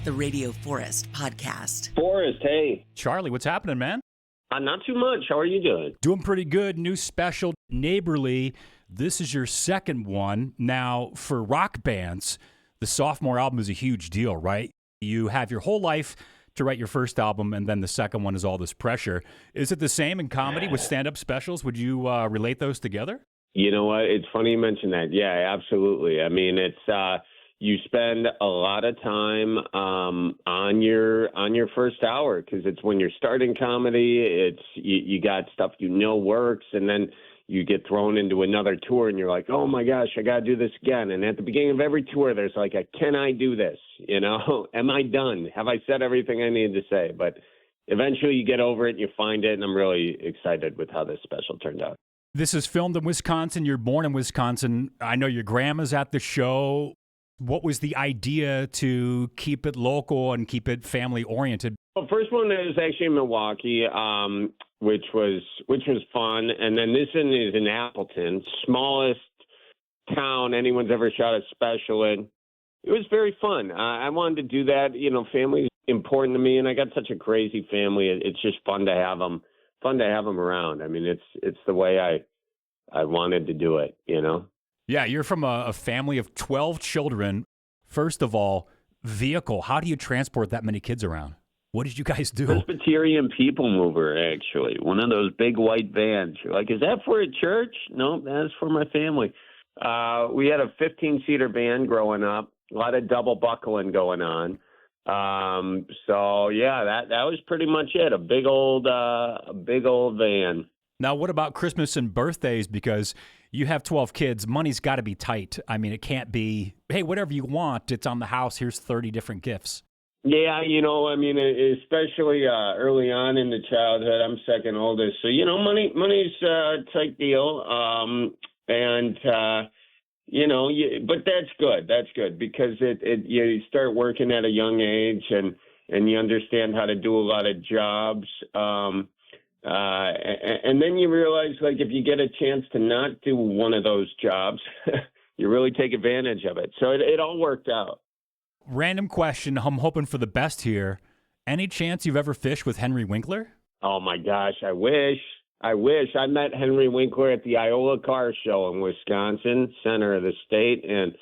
the Radio Forest podcast. Forrest, hey. Charlie, what's happening, man? Not too much. How are you doing? Doing pretty good. New special, Neighborly. This is your second one. Now, for rock bands, the sophomore album is a huge deal, right? You have your whole life to write your first album, and then the second one is all this pressure. Is it the same in comedy with stand-up specials? Would you relate those together? You know what? It's funny you mentioned that. Yeah, absolutely. I mean, it's you spend a lot of time on your first hour because it's when you're starting comedy. It's you got stuff works, and then you get thrown into another tour, and you're like, oh my gosh, I got to do this again. And at the beginning of every tour, there's like can I do this? You know, am I done? Have I said everything I need to say? But eventually, you get over it, and you find it, and I'm really excited with how this special turned out. This is filmed in Wisconsin. You're born in Wisconsin. I know your grandma's at the show. What was the idea to keep it local and keep it family-oriented? Well, first one is actually in Milwaukee, which was fun. And then this one is in Appleton, smallest town anyone's ever shot a special in. It was very fun. I wanted to do that. You know, family is important to me, and I got such a crazy family. It's just fun to have them around. I mean, it's the way I wanted to do it, you know? Yeah, you're from a family of 12 children. First of all, vehicle. How do you transport that many kids around? What did you guys do? Presbyterian people mover, actually. One of those big white vans. You're like, is that for a church? No, that's for my family. We had a 15-seater van growing up. A lot of double buckling going on. So yeah, that was pretty much it. A big old van. Now, what about Christmas and birthdays? Because you have 12 kids, money's got to be tight. I mean, it can't be, hey, whatever you want, it's on the house. Here's 30 different gifts. Yeah, you know, I mean, especially early on in the childhood, I'm second oldest, so you know, money's a tight deal, you know, but that's good. That's good because you start working at a young age and you understand how to do a lot of jobs. And then you realize, like, if you get a chance to not do one of those jobs, you really take advantage of it. So it all worked out. Random question. I'm hoping for the best here. Any chance you've ever fished with Henry Winkler? Oh, my gosh. I wish. I met Henry Winkler at the Iola Car Show in Wisconsin, center of the state. And,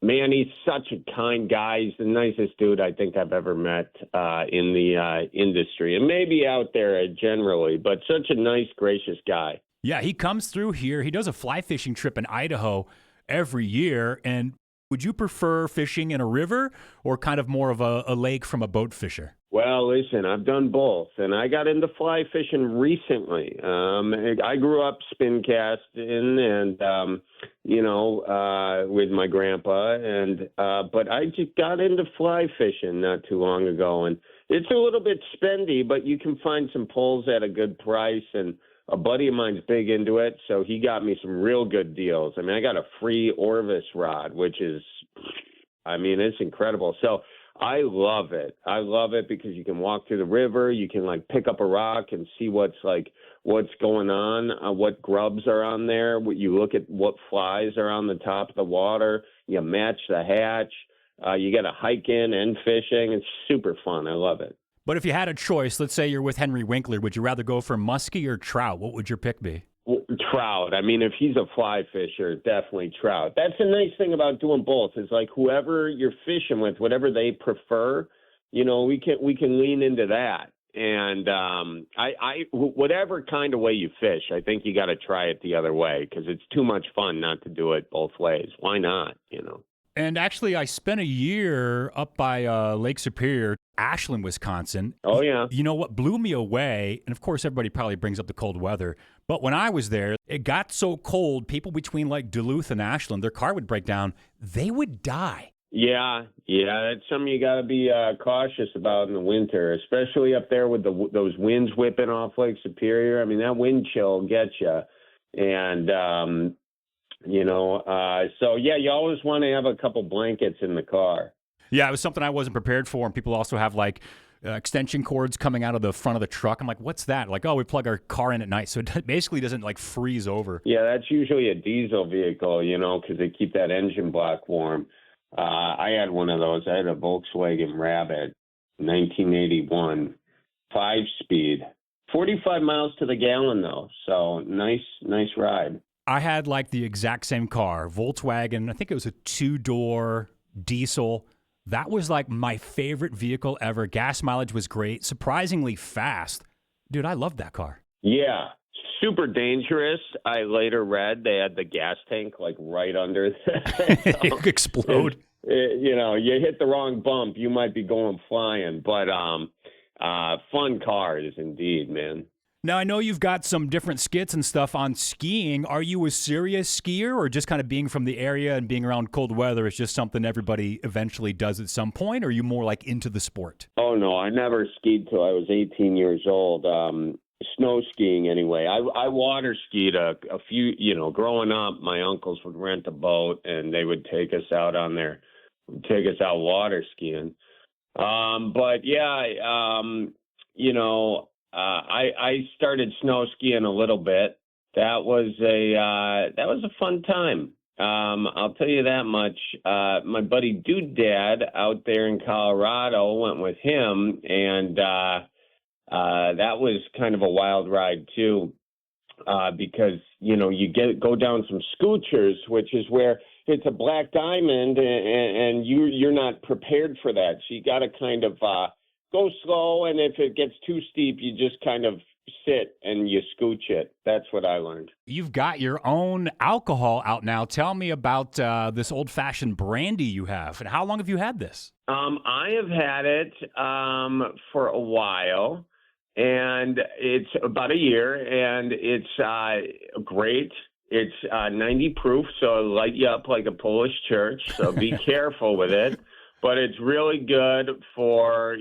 man, he's such a kind guy. He's the nicest dude I think I've ever met in the industry. And maybe out there generally, but such a nice, gracious guy. Yeah, he comes through here. He does a fly fishing trip in Idaho every year. And would you prefer fishing in a river or kind of more of a lake from a boat fisher? Well, listen, I've done both, and I got into fly fishing recently. I grew up spin casting and, with my grandpa, but I just got into fly fishing not too long ago, and it's a little bit spendy, but you can find some poles at a good price, and a buddy of mine's big into it, so he got me some real good deals. I mean, I got a free Orvis rod, which is, it's incredible. So I love it. I love it because you can walk through the river, you can like pick up a rock and see what's going on, what grubs are on there. You look at what flies are on the top of the water. You match the hatch. You get a hike in and fishing. It's super fun. I love it. But if you had a choice, let's say you're with Henry Winkler, would you rather go for muskie or trout? What would your pick be? Trout. I mean, if he's a fly fisher, definitely trout. That's the nice thing about doing both is like whoever you're fishing with, whatever they prefer, you know, we can lean into that. And whatever kind of way you fish, I think you got to try it the other way because it's too much fun not to do it both ways. Why not? You know. And actually, I spent a year up by Lake Superior, Ashland, Wisconsin. Oh, yeah. You know what blew me away, and of course, everybody probably brings up the cold weather, but when I was there, it got so cold, people between like Duluth and Ashland, their car would break down. They would die. Yeah, that's something you got to be cautious about in the winter, especially up there with those winds whipping off Lake Superior. I mean, that wind chill gets you. And, so, yeah, you always want to have a couple blankets in the car. Yeah, it was something I wasn't prepared for. And people also have like extension cords coming out of the front of the truck. I'm like, what's that? Like, oh, we plug our car in at night. So it basically doesn't like freeze over. Yeah, that's usually a diesel vehicle, because they keep that engine block warm. I had one of those. I had a Volkswagen Rabbit, 1981, 5-speed, 45 miles to the gallon though. So nice ride. I had like the exact same car, Volkswagen. I think it was a 2-door diesel. That was like my favorite vehicle ever. Gas mileage was great, surprisingly fast. Dude, I loved that car. Yeah, super dangerous. I later read they had the gas tank like right under It could explode. You hit the wrong bump, you might be going flying. But fun cars indeed, man. Now, I know you've got some different skits and stuff on skiing. Are you a serious skier, or just kind of being from the area and being around cold weather is just something everybody eventually does at some point? Or are you more like into the sport? Oh, no, I never skied till I was 18 years old. Snow skiing anyway. I water skied a few, growing up, my uncles would rent a boat and they would take us out water skiing. I started snow skiing a little bit. That was a fun time. I'll tell you that much. My buddy Dude Dad out there in Colorado went with him, and that was kind of a wild ride too, because you go down some scoochers, which is where it's a black diamond, and you're not prepared for that. So you got to kind of go slow, and if it gets too steep, you just kind of sit and you scooch it. That's what I learned. You've got your own alcohol out now. Tell me about this old-fashioned brandy you have, and how long have you had this? I have had it for a while, and it's about a year, and it's great. It's 90 proof, so it'll light you up like a Polish church, so be careful with it. But it's really good for,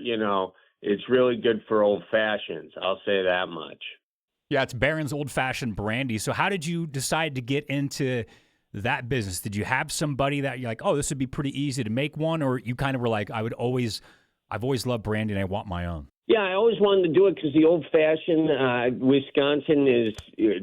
it's really good for old fashions. I'll say that much. Yeah, it's Berens Old Fashioned Brandy. So how did you decide to get into that business? Did you have somebody that you're like, oh, this would be pretty easy to make one? Or you kind of were like, I've always loved brandy and I want my own? Yeah, I always wanted to do it because the old-fashioned Wisconsin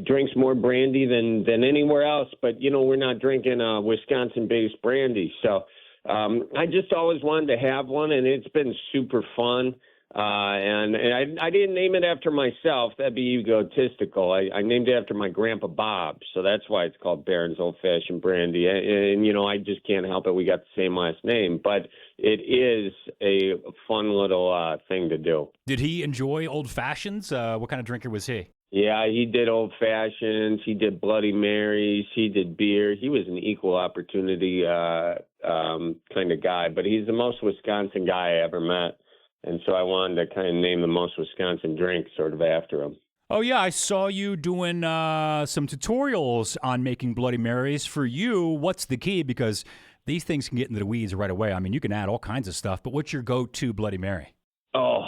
drinks more brandy than anywhere else. But, we're not drinking Wisconsin-based brandy. So I just always wanted to have one, and it's been super fun. And I didn't name it after myself. That'd be egotistical. I named it after my grandpa Bob, so that's why it's called Berens Old Fashioned Brandy. And I just can't help it. We got the same last name, but it is a fun little thing to do. Did he enjoy old fashions? What kind of drinker was he? Yeah, he did old fashions. He did Bloody Marys. He did beer. He was an equal opportunity kind of guy, but he's the most Wisconsin guy I ever met. And so I wanted to kind of name the most Wisconsin drink sort of after him. Oh, yeah, I saw you doing some tutorials on making Bloody Marys. For you, what's the key? Because these things can get into the weeds right away. I mean, you can add all kinds of stuff, but what's your go-to Bloody Mary? Oh,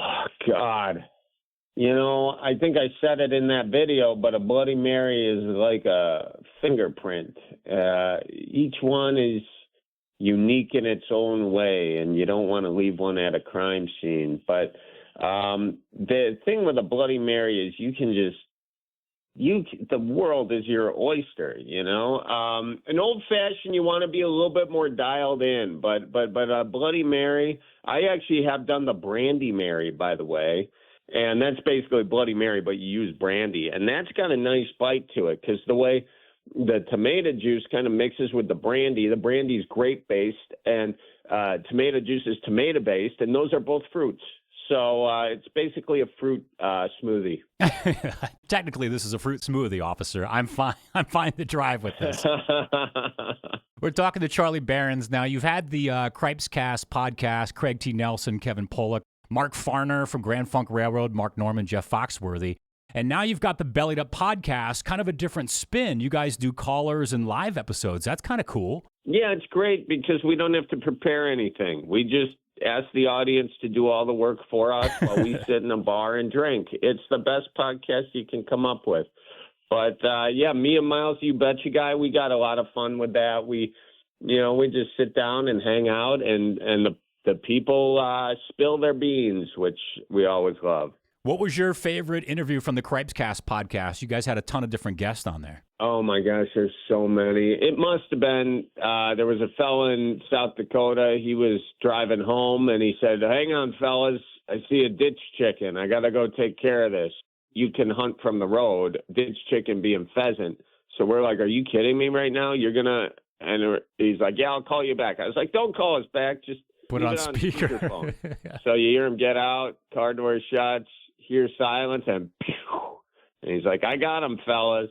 God. I think I said it in that video, but a Bloody Mary is like a fingerprint. Each one is unique in its own way, and you don't want to leave one at a crime scene. But the thing with a Bloody Mary is the world is your oyster, An old-fashioned, you want to be a little bit more dialed in, but a Bloody Mary, I actually have done the Brandy Mary, by the way, and that's basically Bloody Mary, but you use brandy, and that's got a nice bite to it because the way the tomato juice kind of mixes with the brandy's grape-based, and tomato juice is tomato-based, and those are both fruits. So it's basically a fruit smoothie. Technically, this is a fruit smoothie, officer. I'm fine. I'm fine to drive with this. We're talking to Charlie Berens. Now, you've had the Cripes Cast podcast, Craig T. Nelson, Kevin Pollak, Mark Farner from Grand Funk Railroad, Mark Norman, Jeff Foxworthy. And now you've got the Bellied Up podcast, kind of a different spin. You guys do callers and live episodes. That's kind of cool. Yeah, it's great because we don't have to prepare anything. We just ask the audience to do all the work for us while we sit in a bar and drink. It's the best podcast you can come up with. But, me and Miles, You Betcha Guy, we got a lot of fun with that. We just sit down and hang out, and the people spill their beans, which we always love. What was your favorite interview from the Cripescast podcast? You guys had a ton of different guests on there. Oh my gosh, there's so many. It must have been, there was a fella in South Dakota. He was driving home and he said, hang on, fellas, I see a ditch chicken. I got to go take care of this. You can hunt from the road, ditch chicken being pheasant. So we're like, are you kidding me right now? You're going to, and he's like, yeah, I'll call you back. I was like, don't call us back. Just put it on speaker. Speakerphone. So you hear him get out, car door shuts, hear silence, and pew. And he's like, I got him, fellas.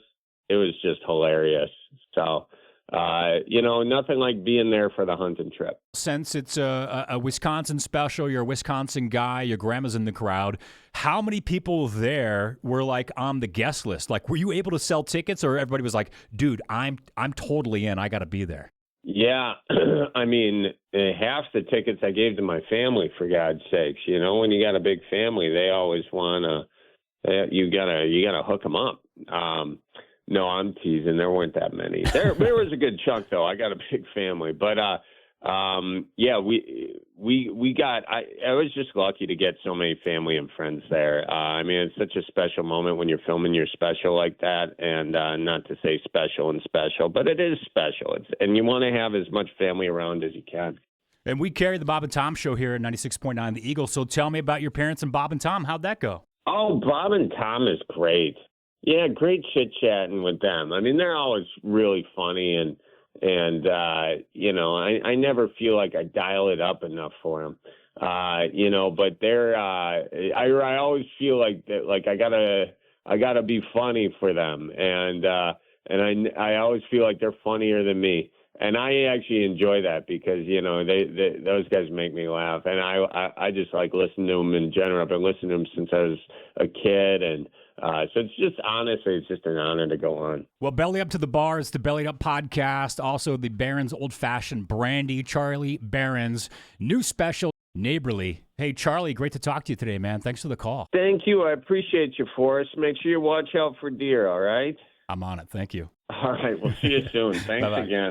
It was just hilarious. So, nothing like being there for the hunting trip. Since it's a Wisconsin special, you're a Wisconsin guy, your grandma's in the crowd, how many people there were like on the guest list? Like, were you able to sell tickets, or everybody was like, dude, I'm totally in. I got to be there? Yeah. I mean, half the tickets I gave to my family, for God's sakes. When you got a big family, they always want to, you gotta hook them up. No, I'm teasing. There weren't that many. There was a good chunk though. I got a big family, but we got. I was just lucky to get so many family and friends there. I mean, it's such a special moment when you're filming your special like that, and not to say special and special, but it is special. And you want to have as much family around as you can. And we carry the Bob and Tom show here at 96.9 The Eagle. So tell me about your parents and Bob and Tom. How'd that go? Oh, Bob and Tom is great. Yeah, great chit-chatting with them. I mean, they're always really funny, and I never feel like I dial it up enough for them. But they're I always feel like that, like I gotta be funny for them, and I always feel like they're funnier than me. And I actually enjoy that because, those guys make me laugh. And I just like listening to them in general. I've been listening to them since I was a kid. And so it's just an honor to go on. Well, Belly Up to the Bar is the Belly Up podcast. Also, the Berens Old Fashioned Brandy, Charlie Berens, new special, Neighborly. Hey, Charlie, great to talk to you today, man. Thanks for the call. Thank you. I appreciate you, Forrest. Make sure you watch out for deer, all right? I'm on it. Thank you. All right. We'll see you soon. Thanks again.